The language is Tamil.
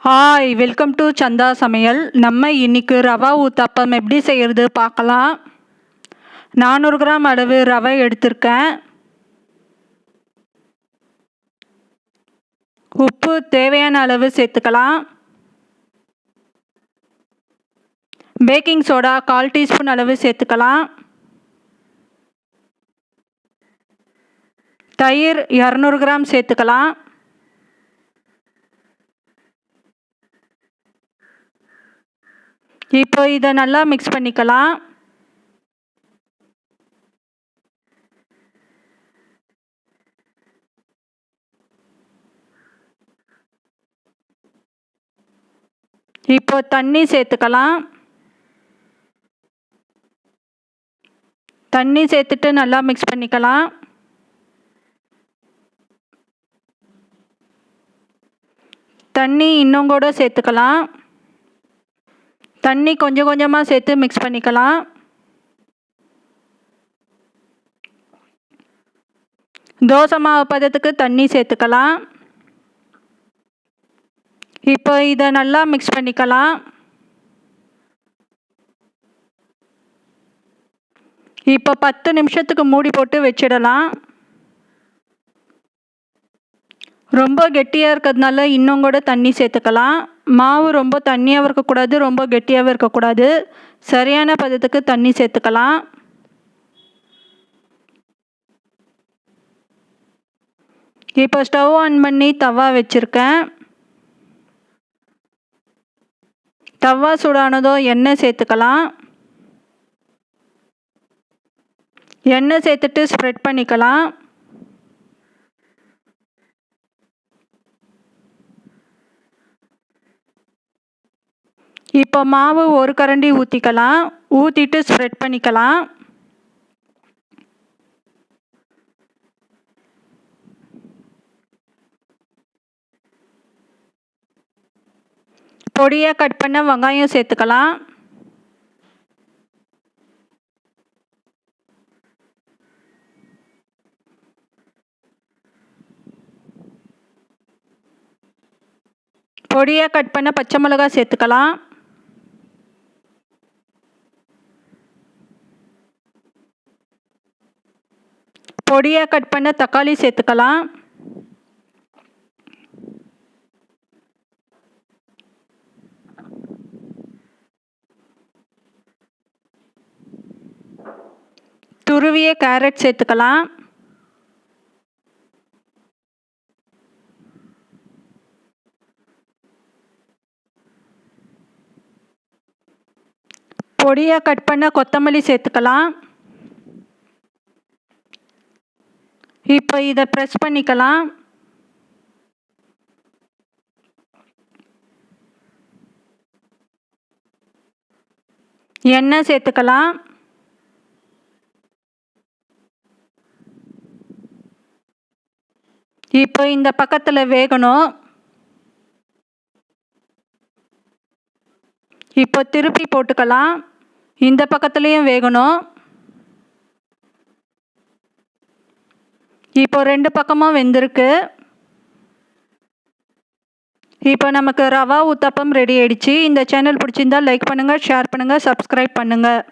ஹாய், வெல்கம் டு சந்தா சமையல். நம்ம இன்னைக்கு ரவா ஊத்தப்பம் எப்படி செய்கிறது பார்க்கலாம். 400 கிராம் அளவு ரவை எடுத்திருக்கேன். உப்பு தேவையான அளவு சேர்த்துக்கலாம். பேக்கிங் சோடா 1/4 டீஸ்பூன் அளவு சேர்த்துக்கலாம். தயிர் 200 கிராம் சேர்த்துக்கலாம். இப்போ இதை நல்லா மிக்ஸ் பண்ணிக்கலாம். இப்போ தண்ணி சேர்த்துக்கலாம். தண்ணி சேர்த்துட்டு நல்லா மிக்ஸ் பண்ணிக்கலாம். தண்ணி இன்னும் கூட சேர்த்துக்கலாம். தண்ணி கொஞ்சம் கொஞ்சமாக சேர்த்து மிக்ஸ் பண்ணிக்கலாம். தோசை மாவு பதத்துக்கு தண்ணி சேர்த்துக்கலாம். இப்போ இதை நல்லா மிக்ஸ் பண்ணிக்கலாம். இப்போ 10 நிமிஷத்துக்கு மூடி போட்டு வச்சிடலாம். ரொம்ப கெட்டியாக இருக்கிறதுனால இன்னும் கூட தண்ணி சேர்த்துக்கலாம். மாவு ரொம்ப தண்ணியாகவும் இருக்கக்கூடாது, ரொம்ப கெட்டியாகவும் இருக்கக்கூடாது. சரியான பதத்துக்கு தண்ணி சேர்த்துக்கலாம். இப்போ ஸ்டவ் ஆன் பண்ணி தவா வச்சுருக்கேன். தவா சூடானதும் எண்ணெய் சேர்த்துக்கலாம். எண்ணெய் சேர்த்துட்டு ஸ்ப்ரெட் பண்ணிக்கலாம். இப்போ மாவு ஒரு கரண்டி ஊற்றிக்கலாம். ஊற்றிட்டு ஸ்ப்ரெட் பண்ணிக்கலாம். பொடியாக கட் பண்ண வெங்காயம் சேர்த்துக்கலாம். பொடியாக கட் பண்ண பச்சை மிளகாய் சேர்த்துக்கலாம். பொடியாக கட் பண்ண தக்காளி சேர்த்துக்கலாம். துருவிய கேரட் சேர்த்துக்கலாம். பொடியாக கட் பண்ண கொத்தமல்லி சேர்த்துக்கலாம். இப்போ இதை ப்ரெஸ் பண்ணிக்கலாம். எண்ணெய் சேர்த்துக்கலாம். இப்போ இந்த பக்கத்தில் வேகணும். இப்போ திருப்பி போட்டுக்கலாம். இந்த பக்கத்துலேயும் வேகணும். இப்போ 2 பக்கமும் வெந்திருக்கு. இப்போ நமக்கு ரவா ஊத்தப்பம் ரெடி ஆயிடுச்சு. இந்த சேனல் பிடிச்சிருந்தால் லைக் பண்ணுங்கள், ஷேர் பண்ணுங்கள், சப்ஸ்கிரைப் பண்ணுங்கள்.